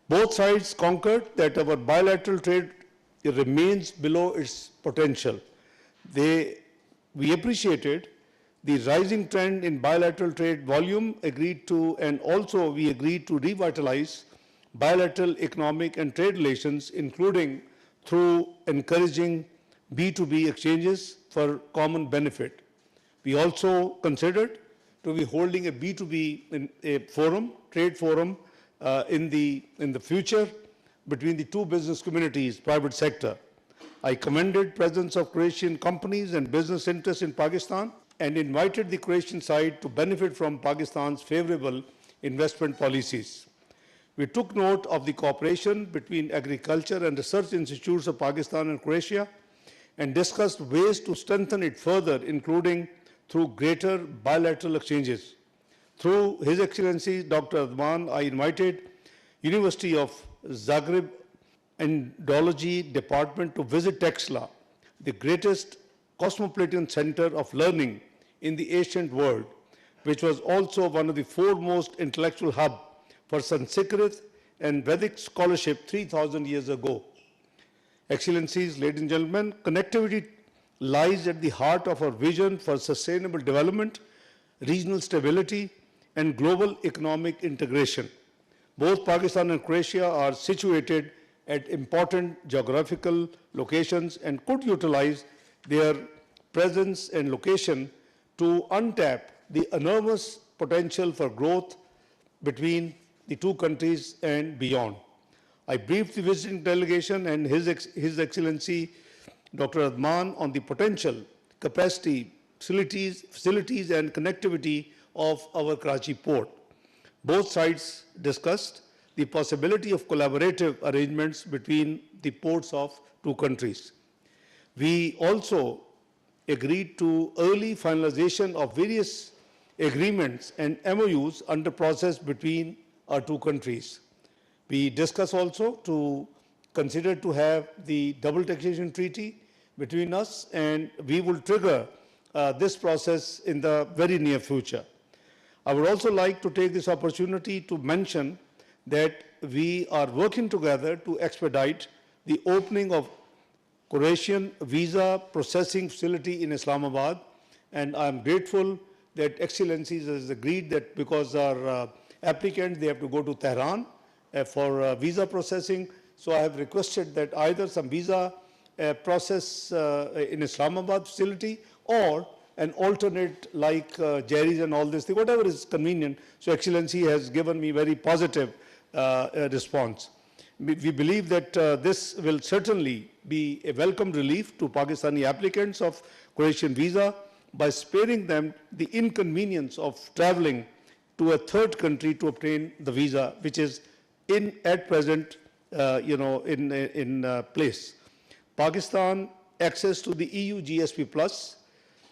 Both sides concurred that our bilateral trade remains below its potential. We appreciated the rising trend in bilateral trade volume and also we agreed to revitalize bilateral economic and trade relations, including through encouraging B2B exchanges for common benefit. We also considered to be holding a B2B trade forum in the future between the two business communities, private sector. I commended presence of Croatian companies and business interests in Pakistan and invited the Croatian side to benefit from Pakistan's favorable investment policies. We took note of the cooperation between agriculture and research institutes of Pakistan and Croatia and discussed ways to strengthen it further, including through greater bilateral exchanges. Through His Excellency Dr. Adman, I invited University of Zagreb Indology Department to visit Texla, the greatest cosmopolitan center of learning in the ancient world, which was also one of the foremost intellectual hubs for Sanskrit and Vedic scholarship 3,000 years ago. Excellencies, ladies and gentlemen, connectivity lies at the heart of our vision for sustainable development, regional stability, and global economic integration. Both Pakistan and Croatia are situated at important geographical locations and could utilize their presence and location to untap the enormous potential for growth between the two countries and beyond. I briefed the visiting delegation and His Excellency Dr. Adman on the potential, capacity, facilities and connectivity of our Karachi port. Both sides discussed the possibility of collaborative arrangements between the ports of two countries. We also agreed to early finalization of various agreements and MOUs under process between our two countries. We discussed also to consider to have the double taxation treaty between us, and we will trigger this process in the very near future. I would also like to take this opportunity to mention that we are working together to expedite the opening of Croatian visa processing facility in Islamabad, and I am grateful that Excellencies has agreed that because our applicants, they have to go to Tehran for visa processing. So I have requested that either some visa process in Islamabad facility or an alternate like Jerry's and all this thing, whatever is convenient. So Excellency has given me very positive response. We believe that this will certainly be a welcome relief to Pakistani applicants of Croatian visa by sparing them the inconvenience of traveling to a third country to obtain the visa, which is at present, in place. Pakistan access to the EU GSP Plus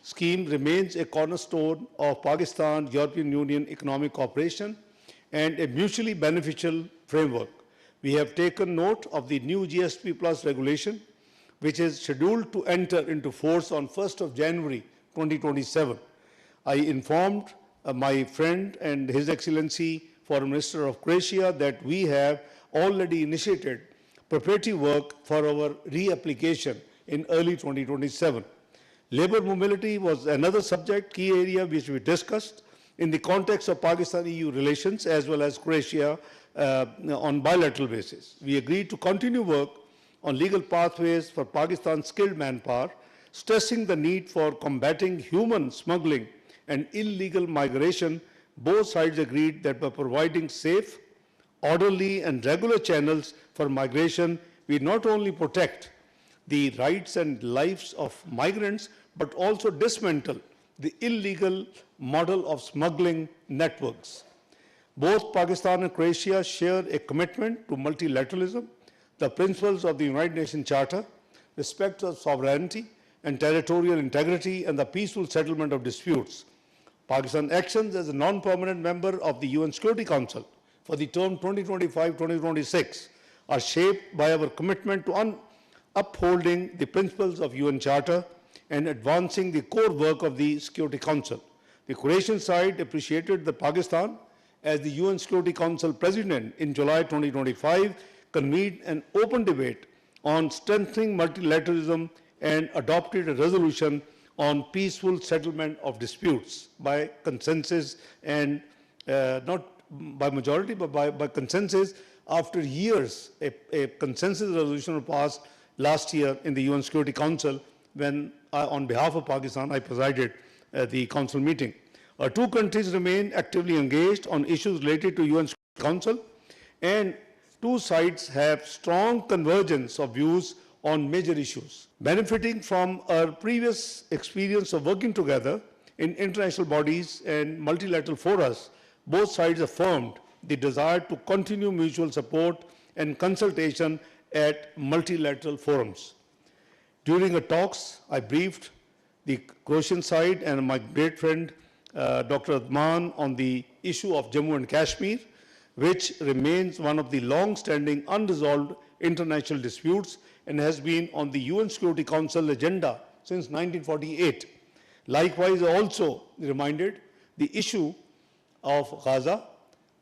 scheme remains a cornerstone of Pakistan-European Union economic cooperation and a mutually beneficial framework. We have taken note of the new GSP Plus regulation, which is scheduled to enter into force on 1st of January 2027. I informed my friend and His Excellency Foreign Minister of Croatia that we have already initiated preparatory work for our reapplication in early 2027. Labor mobility was another key area which we discussed in the context of Pakistan-EU relations as well as Croatia on bilateral basis. We agreed to continue work on legal pathways for Pakistan's skilled manpower, stressing the need for combating human smuggling and illegal migration. Both sides agreed that by providing safe, orderly and regular channels for migration, we not only protect the rights and lives of migrants, but also dismantle the illegal model of smuggling networks. Both Pakistan and Croatia share a commitment to multilateralism, the principles of the United Nations Charter, respect of sovereignty and territorial integrity, and the peaceful settlement of disputes. Pakistan actions as a non-permanent member of the UN Security Council for the term 2025-2026 are shaped by our commitment to upholding the principles of UN Charter and advancing the core work of the Security Council. The Croatian side appreciated that Pakistan as the UN Security Council President in July 2025, convened an open debate on strengthening multilateralism and adopted a resolution on peaceful settlement of disputes by consensus and not by majority, but by consensus. After years, a consensus resolution was passed last year in the UN Security Council when, on behalf of Pakistan, I presided the council meeting. Our two countries remain actively engaged on issues related to UN Security Council, and two sides have strong convergence of views on major issues. Benefiting from our previous experience of working together in international bodies and multilateral forums, both sides affirmed the desire to continue mutual support and consultation at multilateral forums. During our talks, I briefed the Croatian side and my great friend Dr. Adman on the issue of Jammu and Kashmir, which remains one of the long-standing unresolved international disputes and has been on the UN Security Council agenda since 1948. Likewise, I also reminded the issue of Gaza,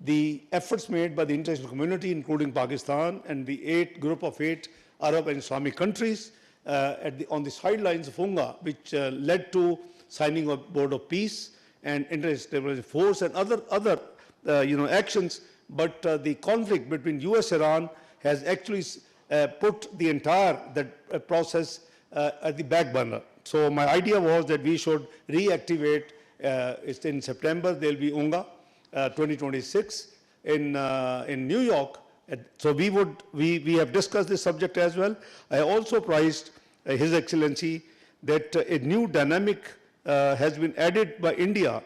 the efforts made by the international community, including Pakistan and the group of eight Arab and Islamic countries on the sidelines of UNGA, which led to signing of Board of Peace and International Stability Force and other actions. But the conflict between US-Iran has actually put the entire process at the back burner. So my idea was that we should reactivate. It's in September. There will be UNGA 2026 in New York. So we have discussed this subject as well. I also apprised His Excellency that a new dynamic has been added by India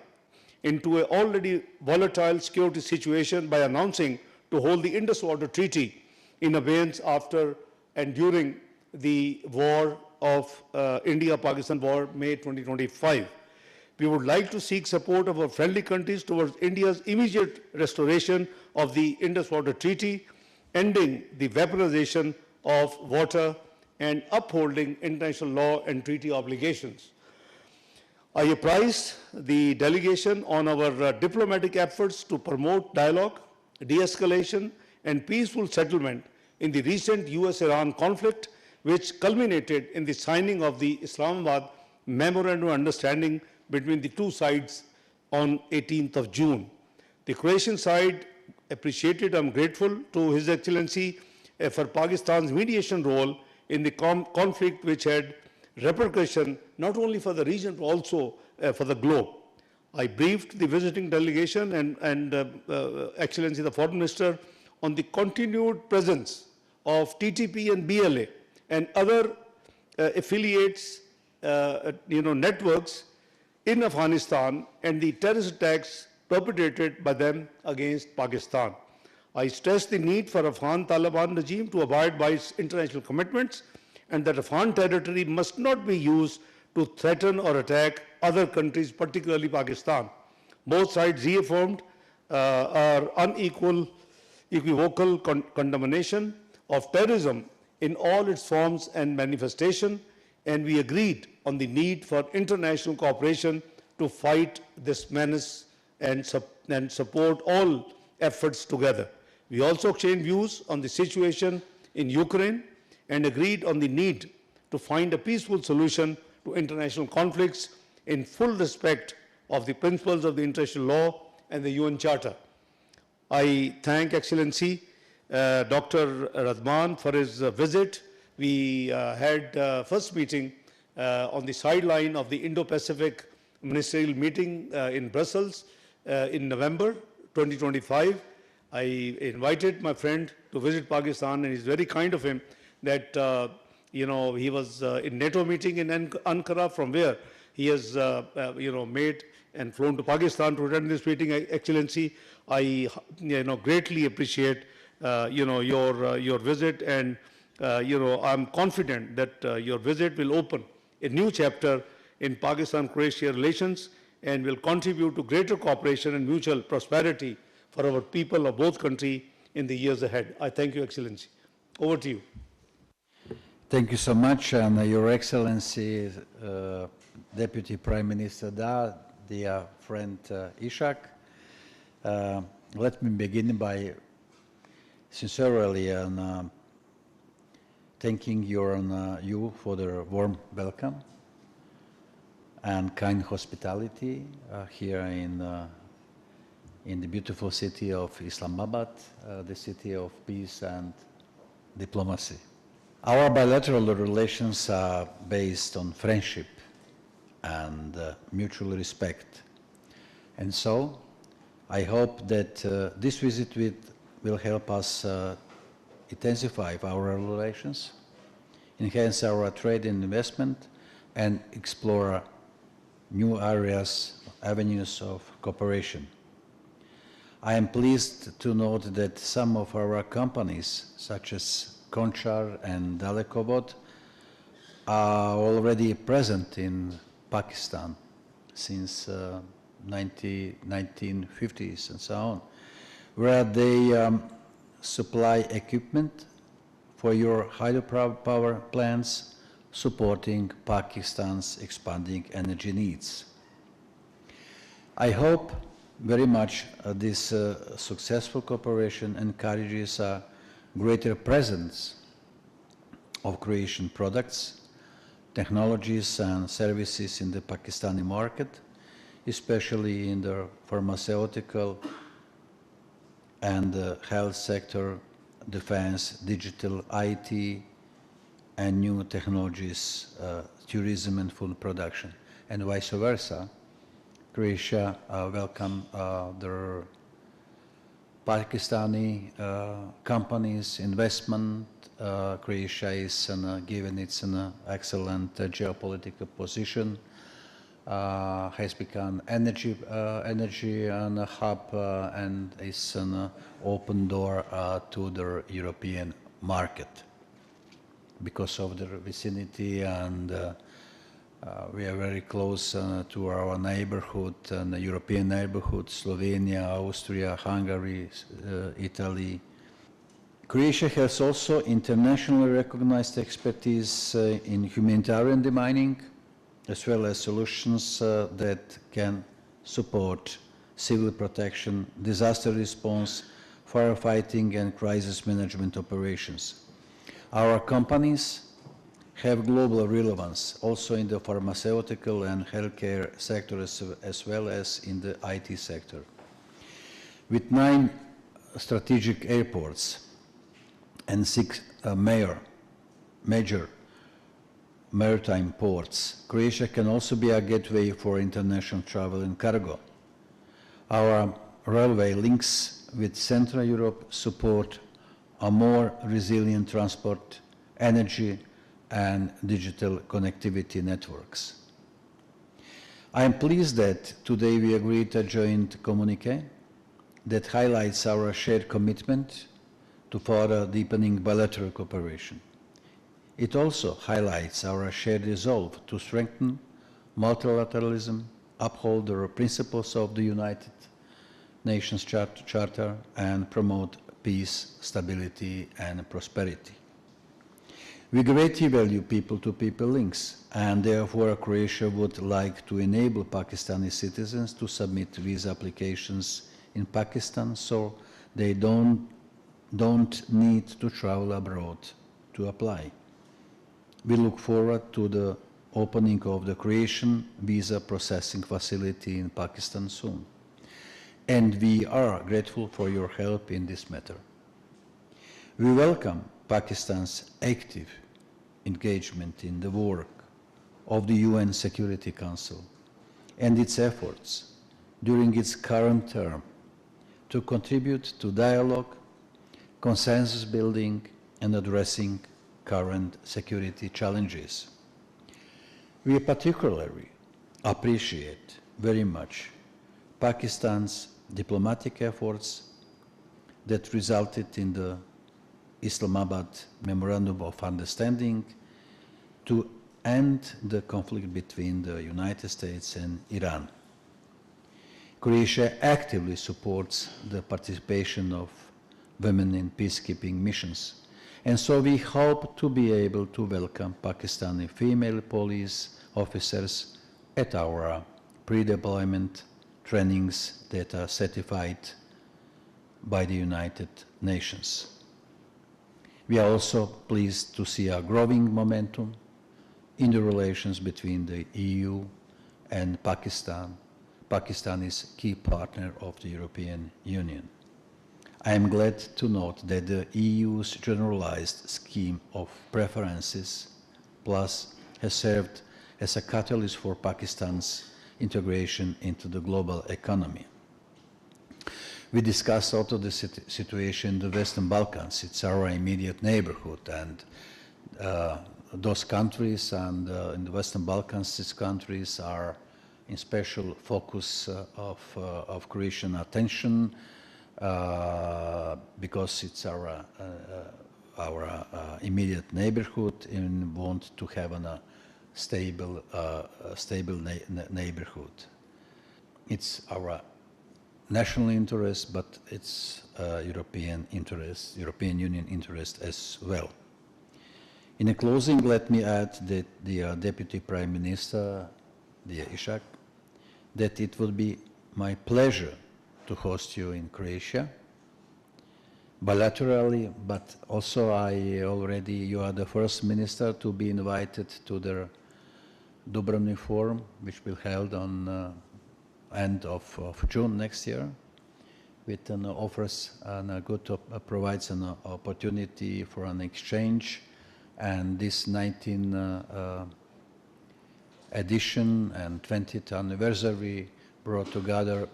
into an already volatile security situation by announcing to hold the Indus Water Treaty in abeyance after and during the war of India-Pakistan war, May 2025. We would like to seek support of our friendly countries towards India's immediate restoration of the Indus Water Treaty, ending the weaponization of water and upholding international law and treaty obligations. I apprised the delegation on our diplomatic efforts to promote dialogue, de-escalation, and peaceful settlement in the recent US-Iran conflict, which culminated in the signing of the Islamabad Memorandum of Understanding between the two sides on 18th of June. The Croatian side appreciated, I'm grateful to His Excellency for Pakistan's mediation role in the conflict, which had repercussion not only for the region but also for the globe. I briefed the visiting delegation and Excellency the Foreign Minister on the continued presence of TTP and BLA and other affiliates, networks in Afghanistan and the terrorist attacks perpetrated by them against Pakistan. I stressed the need for Afghan Taliban regime to abide by its international commitments and that Afghan territory must not be used to threaten or attack other countries, particularly Pakistan. Both sides reaffirmed our unequivocal condemnation of terrorism in all its forms and manifestation, and we agreed on the need for international cooperation to fight this menace and support all efforts together. We also exchanged views on the situation in Ukraine and agreed on the need to find a peaceful solution to international conflicts in full respect of the principles of the international law and the UN Charter. I thank Excellency Dr. Rahman for his visit. We had first meeting on the sideline of the Indo-Pacific Ministerial meeting in Brussels in November 2025. I invited my friend to visit Pakistan, and it's very kind of him that, he was in NATO meeting in Ankara, from where he has, made and flown to Pakistan to attend this meeting. Excellency, I, greatly appreciate, your visit, and, I'm confident that your visit will open a new chapter in Pakistan-Croatia relations and will contribute to greater cooperation and mutual prosperity for our people of both countries in the years ahead. I thank you, Excellency. Over to you. Thank you so much, and Your Excellency, Deputy Prime Minister Da, dear friend Ishak. let me begin by sincerely thanking you for the warm welcome and kind hospitality here in the beautiful city of Islamabad, the city of peace and diplomacy. Our bilateral relations are based on friendship and mutual respect. And so, I hope that this visit will help us intensify our relations, enhance our trade and investment, and explore new avenues of cooperation. I am pleased to note that some of our companies, such as Konchar and Dalekovod, are already present in Pakistan since 1950s and so on, where they supply equipment for your hydropower plants, supporting Pakistan's expanding energy needs. I hope very much this successful cooperation encourages a greater presence of Croatian products, technologies and services in the Pakistani market, especially in the pharmaceutical and health sector, defense, digital, IT, and new technologies, tourism and food production, and vice versa. Croatia welcome the Pakistani companies' investment. Croatia is given its excellent geopolitical position, has become energy hub and is an open door to the European market because of the vicinity, and we are very close to our neighborhood, the European neighborhood, Slovenia, Austria, Hungary, Italy. Croatia has also internationally recognized expertise in humanitarian demining, as well as solutions that can support civil protection, disaster response, firefighting, and crisis management operations. Our companies have global relevance also in the pharmaceutical and healthcare sector as well as in the IT sector. With 9 strategic airports and 6 major maritime ports, Croatia can also be a gateway for international travel and cargo. Our railway links with Central Europe support a more resilient transport, energy, and digital connectivity networks. I am pleased that today we agreed a joint communiqué that highlights our shared commitment to further deepening bilateral cooperation. It also highlights our shared resolve to strengthen multilateralism, uphold the principles of the United Nations Charter, and promote peace, stability, and prosperity. We greatly value people-to-people links, and therefore Croatia would like to enable Pakistani citizens to submit visa applications in Pakistan so they don't need to travel abroad to apply. We look forward to the opening of the Croatian visa processing facility in Pakistan soon, and we are grateful for your help in this matter. We welcome Pakistan's active engagement in the work of the UN Security Council and its efforts during its current term to contribute to dialogue, consensus building, and addressing current security challenges. We particularly appreciate very much Pakistan's diplomatic efforts that resulted in the Islamabad Memorandum of Understanding to end the conflict between the United States and Iran. Croatia actively supports the participation of women in peacekeeping missions, and so we hope to be able to welcome Pakistani female police officers at our pre-deployment trainings that are certified by the United Nations. We are also pleased to see a growing momentum in the relations between the EU and Pakistan. Pakistan is a key partner of the European Union. I am glad to note that the EU's generalized scheme of preferences plus has served as a catalyst for Pakistan's integration into the global economy. We discussed also the situation in the Western Balkans. It's our immediate neighborhood, and those countries and in the Western Balkans, these countries are in special focus of Croatian attention because it's our immediate neighborhood and want to have a stable neighborhood. It's our national interest, but it's European interest, European Union interest as well. In a closing, let me add that the Deputy Prime Minister, dear Ishak, that it would be my pleasure to host you in Croatia, bilaterally, but also you are the first minister to be invited to the Dubrovnik Forum, which will be held on end of June next year, with an offers and provides an opportunity for an exchange, and this 19th edition and 20th anniversary brought together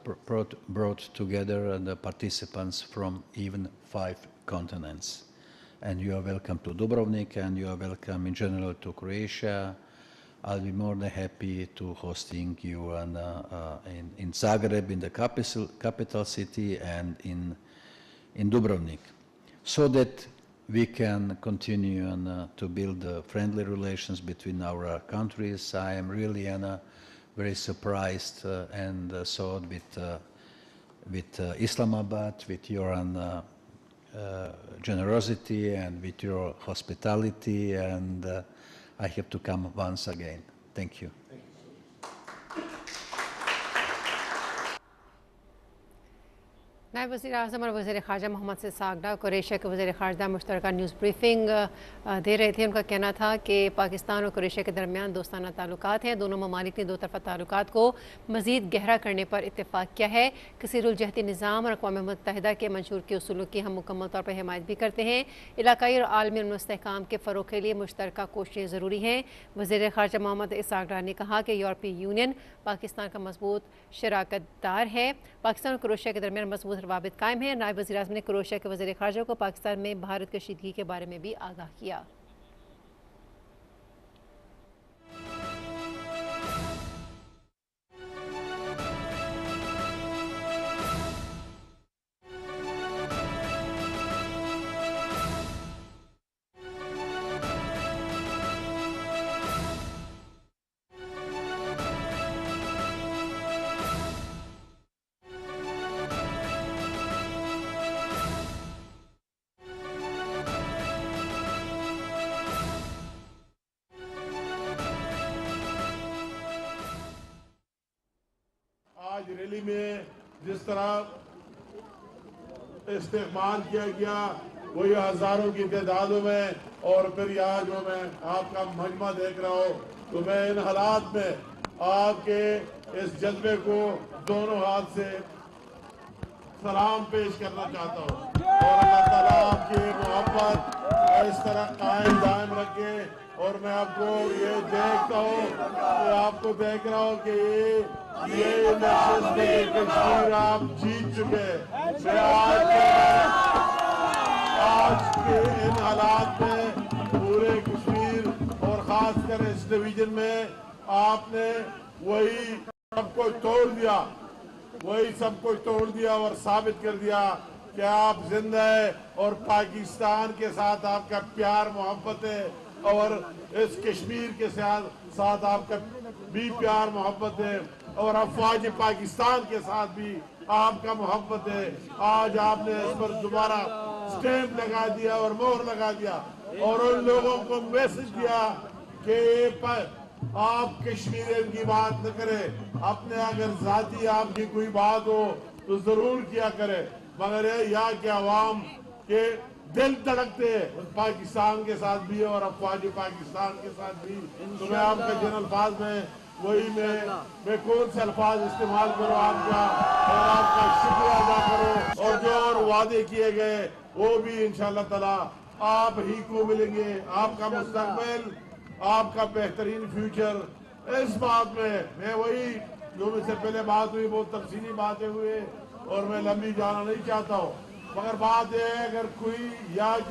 the participants from even 5 continents. And you are welcome to Dubrovnik, and you are welcome in general to Croatia. I'll be more than happy to hosting you in Zagreb, in the capital city, and in Dubrovnik, so that we can continue to build friendly relations between our countries. I am really very surprised and so with Islamabad, with your generosity and with your hospitality, and I have to come once again. Thank you. नायब वज़ीर आज़म और वज़ीर ख़ारजा मोहम्मद से सागडा Croatia के वज़ीर ख़ारजा मुश्तरका news briefing दे रहे थे। उनका कहना था कि पाकिस्तान और क्रोएशिया के दरमियान दोस्ताना ताल्लुकात हैं। दोनों ममालिक ने दो तरफ़ा ताल्लुकात को मज़ीद गहरा करने पर इत्तेफाक किया है। कसीरुल-जहती निज़ाम और अक़वाम मुत्तहिदा के मंशूर के उसूलों की हम मुकम्मल तौर पर हिमायत भी करते हैं। इलाक़ाई और आलमी अमन व इस्तेहकाम के फ़रोग़ के लिए मुश्तरका कोशिशें ज़रूरी हैं। वज़ीर ख़ारजा मोहम्मद सागडा ने कहा कि यूरोपीय यूनियन पाकिस्तान का मजबूत शराकतदार है। पाकिस्तान और क्रोएशिया के दरमियान मजबूत रवाबित कायम है। नायब वज़ीर आज़म ने क्रोएशिया के वज़ीर ख़ारजा को पाकिस्तान में भारत कशीदगी के बारे में भी आगाह किया। आज रैली में जिस तरह इस्तेमाल किया गया वो ये हजारों की तादादों में, और फिर यहाँ जो मैं आपका मजमा देख रहा हूँ, तो मैं इन हालात में आपके इस जज्बे को दोनों हाथ से सलाम पेश करना चाहता हूँ, और अल्लाह ताला आपकी मोहब्बत इस तरह कायम दायम रखे। और मैं आपको ये देखता हूँ कि आपको देख रहा हूँ कि ये कश्मीर आप जीत चुके। मैं आज के इन हालात में पूरे कश्मीर और खासकर इस डिवीजन में आपने वही सब कुछ तोड़ दिया और साबित कर दिया कि आप जिंदा है, और पाकिस्तान के साथ आपका प्यार मोहब्बत है, और इस कश्मीर के साथ आपका भी प्यार मोहब्बत है, और अफवाज पाकिस्तान के साथ भी आपका मोहब्बत है। आज आपने इस पर दोबारा स्टैंप लगा दिया और मोहर लगा दिया, और उन लोगों को मैसेज दिया कि आप कश्मीरियन की बात न करें, अपने अगर जाती आपकी कोई बात हो तो जरूर किया करें, मगर ये यहाँ के अवाम के दिल धड़कते हैं पाकिस्तान के साथ भी और अफवाज पाकिस्तान के साथ भी। तो मैं आपका जिन अल्फाज में वही मैं कौन से अल्फाज इस्तेमाल करूँ आपका और आपका शुक्रिया अदा करूँ और जो और वादे किए गए वो भी इंशाअल्लाह ताला आप ही को मिलेंगे। आपका मुस्तकबिल, आपका बेहतरीन फ्यूचर, इस बात में मैं वही जो मुझसे पहले बात हुई बहुत तफसीली बातें हुए और मैं लंबी जाना नहीं चाहता हूँ, मगर बात यह है अगर कोई यहाँ की